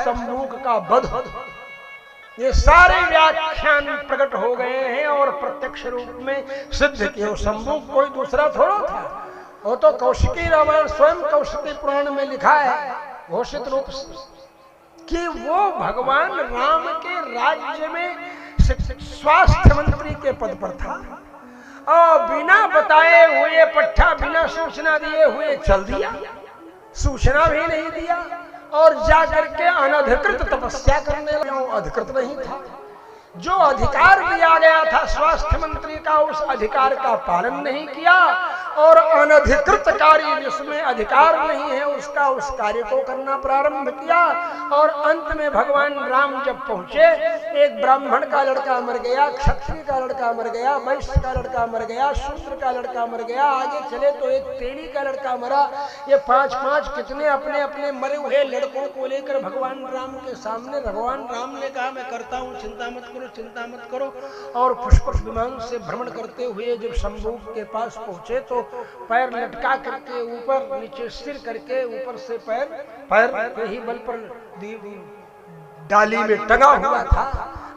शंभूक का वध, ये सारे व्याख्यान प्रकट हो गए हैं और प्रत्यक्ष रूप में सिद्ध किए। शंभूक कोई दूसरा थोड़ा था, वो तो कौशिकी रामायण स्वयं कौशिकी पुराण में लिखा है घोषित रूप से कि वो भगवान राम के राज्य में स्वास्थ्य मंत्री के पद पर था और बिना बताए हुए पट्टा, बिना सूचना दिए हुए चल दिया, सूचना भी नहीं दिया और जाकर के अनधिकृत तपस्या करने लगा। अधिकृत नहीं था, जो अधिकार दिया गया था स्वास्थ्य मंत्री का, उस अधिकार का पालन नहीं किया और अनधिकृत कार्य जिसमें अधिकार नहीं है उसका उस कार्य को करना प्रारंभ किया। और अंत में भगवान राम जब पहुंचे, एक ब्राह्मण का लड़का मर गया, क्षत्रिय का लड़का मर गया, वैश्य का लड़का मर गया, शूद्र का लड़का मर गया, आगे चले तो एक तेली का लड़का मरा। ये 5-5 कितने अपने अपने मरे हुए लड़कों को लेकर भगवान राम के सामने, भगवान राम ने कहा मैं करता हूँ, चिंता मत करो, चिंता मत करो। और पुष्पक विमान से भ्रमण करते हुए जब शंभूक के पास पहुंचे तो पैर लटका करके ऊपर नीचे सिर करके ऊपर से पैर के ही बल पर डाली में टंगा हुआ था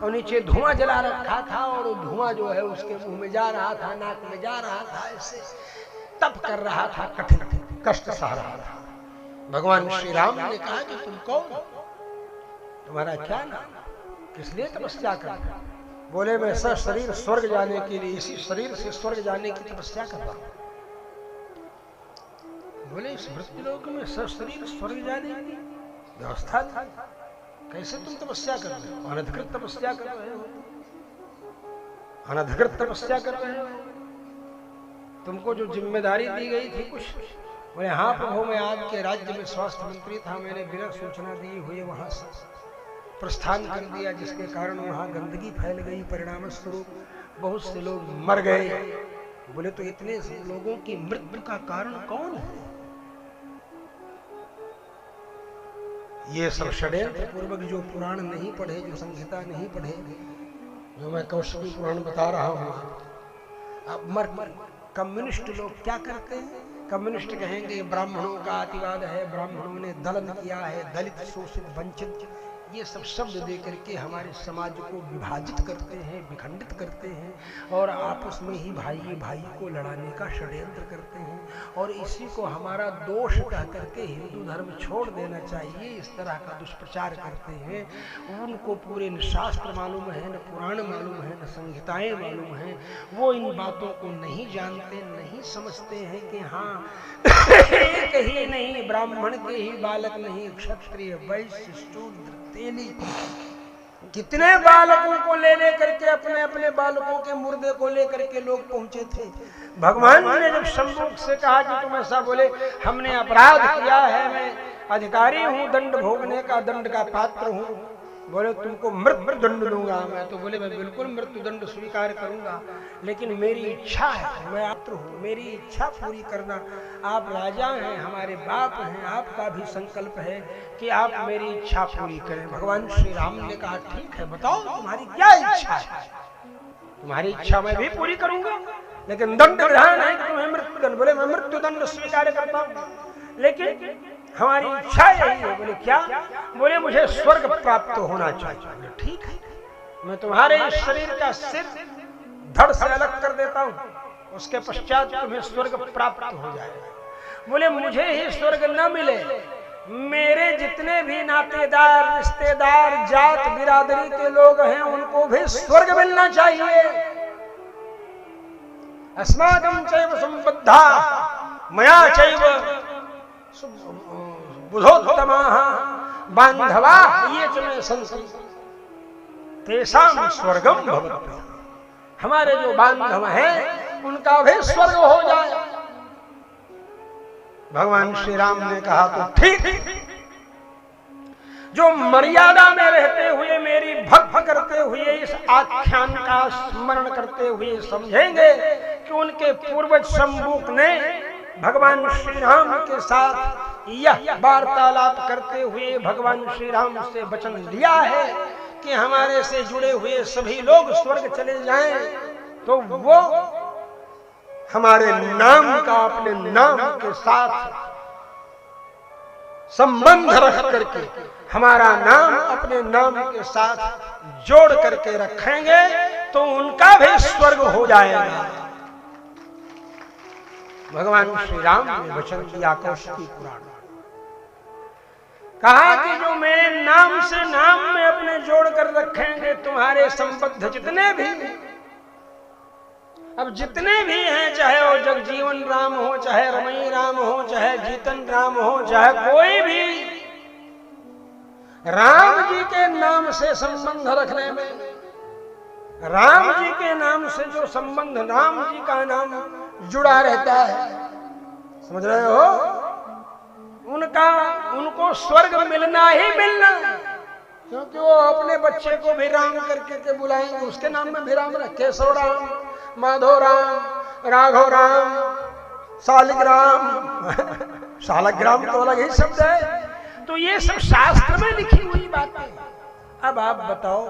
और नीचे धुआं जला रखा था और धुआं जो है उसके मुंह में जा रहा था, नाक में जा रहा था, ऐसे तप कर रहा था, कठिन कष्ट सह रहा था। भगवान श्री राम ने कहा कि तुम कौन, तुम्हारा क्या नाम, किस लिए तपस्या कर रहे हो? बोले मैं सशरीर स्वर्ग जाने के लिए, इसी शरीर से स्वर्ग जाने की तपस्या कर रहा हूं। बोले इस मृत्युलोक में सशरीर स्वर्ग जाने की व्यवस्था थी, कैसे तुम तपस्या कर रहे हो? अनधिकृत तपस्या कर रहे हो, अनधिकृत तपस्या कर रहे हो। तुमको जो जिम्मेदारी दी गई थी कुछ? बोले हाँ प्रभु, मैं आपके राज्य में स्वास्थ्य मंत्री था, मैंने बिना सूचना दिए हुए वहां से प्रस्थान कर दिया, जिसके कारण वहां गंदगी फैल गई, परिणाम स्वरूप बहुत से लोग मर गए। बोले तो इतने लोगों की मृत्यु का कारण कौन है? ये सब षड्यंत्र पूर्वक जो पुराण नहीं पढ़े, जो संहिता नहीं पढ़े, जो मैं कौशिकी पुराण बता रहा हूं, अब कम्युनिस्ट लोग क्या करते हैं? कम्युनिस्ट कहेंगे ब्राह्मणों का अतिवाद है, ब्राह्मणों ने दलन किया है, दलित, शोषित, वंचित, ये सब शब्द दे करके हमारे समाज को विभाजित करते हैं, विखंडित करते हैं और आपस में ही भाई को लड़ाने का षड्यंत्र करते हैं और इसी को हमारा दोष कह करके हिंदू धर्म छोड़ देना चाहिए, इस तरह का दुष्प्रचार करते हैं। उनको पूरे न शास्त्र मालूम है, न पुराण मालूम है, न संहिताएं मालूम है। वो इन बातों को नहीं जानते, नहीं समझते हैं कि हाँ एक ही नहीं, ब्राह्मण के ही बालक नहीं, क्षत्रिय, वैश्य, शूद्र, तेली, कितने बालकों को ले करके अपने अपने बालकों के मुर्दे को लेकर के लोग पहुंचे थे। भगवान ने जब शंभूक से कहा कि तुम ऐसा बोले, हमने अपराध किया है, मैं अधिकारी हूं, दंड भोगने का, दंड का पात्र हूं, बोले तुमको मृत्यु दंड दूंगा मैं। तो बोले मैं बिल्कुल मृत्यु दंड स्वीकार करूंगा, लेकिन मेरी इच्छा है, मैं पात्र हूं, मेरी इच्छा पूरी करना। आप राजा हैं, हमारे बाप हैं, आपका भी संकल्प है कि आप मेरी इच्छा पूरी करें। भगवान श्री राम ने कहा ठीक है, बताओ तुम्हारी क्या इच्छा है? तुम्हारी इच्छा मैं भी पूरी करूंगा, लेकिन दंड ग्रहण है कि तुम्हें मृत्यु दंड। बोले मैं मृत्यु दंड स्वीकार करता हूं, लेकिन हमारी इच्छा यही है। बोले क्या? बोले मुझे स्वर्ग प्राप्त होना चाहिए। बोले ठीक है, मैं तुम्हारे इस शरीर का सिर धड़ से अलग कर देता हूँ, उसके पश्चात तुम्हें स्वर्ग प्राप्त हो जाएगा। बोले मुझे ही स्वर्ग न मिले, मेरे जितने भी नातेदार, रिश्तेदार, जात बिरादरी के लोग हैं उनको भी स्वर्ग मिलना चाहिए। अस्माकं चैव संबद्धा मया चैव बुधोत्तमाः बांधवाः ये च मे सन्ति तेषां स्वर्गं भवति। हमारे जो बांधव हैं उनका भी स्वर्ग हो जाए। भगवान श्री राम ने कहा तो ठीक, जो मर्यादा में रहते हुए, मेरी भक्त करते हुए, इस आख्यान का स्मरण करते हुए समझेंगे कि उनके पूर्वज शंभूक ने भगवान श्री राम के साथ यह वार्तालाप करते हुए भगवान श्री राम से वचन लिया है कि हमारे से जुड़े हुए सभी लोग स्वर्ग चले जाएं, तो वो हमारे नाम का अपने नाम के साथ संबंध रख करके हमारा नाम अपने नाम के साथ जोड़ करके रखेंगे तो उनका भी स्वर्ग हो जाएगा। भगवान श्री राम ने वचन दिया कौशिकी पुराण, कहा कि जो मेरे नाम से नाम में अपने जोड़ कर रखेंगे, तुम्हारे संबद्ध जितने भी, अब जितने भी हैं, चाहे वो जगजीवन राम हो, चाहे रमई राम हो, चाहे जीतन राम हो, चाहे कोई भी, राम जी के नाम से संबंध रखने में, राम जी के नाम से जो संबंध, राम जी का नाम जुड़ा रहता है, समझ रहे हो, उनको स्वर्ग मिलना ही मिलना, क्योंकि वो अपने बच्चे को भी राम करके के बुलाएंगे, उसके नाम में भी राम रखे, केशव राम, माधव राम, राघव राम, शालिग्राम शालग्राम तो अलग ही शब्द है। तो ये सब शास्त्र में लिखी हुई बातें। अब आप बताओ,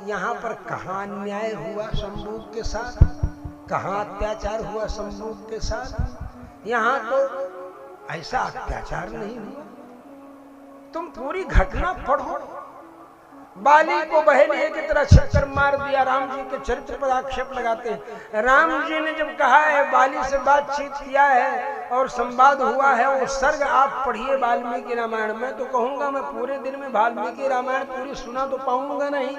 यहाँ पर कहाँ अन्याय हुआ संबोध के साथ, कहाँ अत्याचार हुआ संबोध के साथ? यहाँ तो ऐसा अत्याचार नहीं हुआ। तुम पूरी घटना पढ़ो। बाली को बहेलिए की तरह छक्कर मार दिया, राम जी के चरित्र पर आक्षेप लगाते हैं। राम जी ने जब कहा है, बाली से बातचीत किया है और संवाद हुआ है, वो सर्ग आप पढ़िए वाल्मीकि रामायण में, तो कहूंगा मैं पूरे दिन में वाल्मीकि रामायण पूरी सुना तो पाऊंगा नहीं।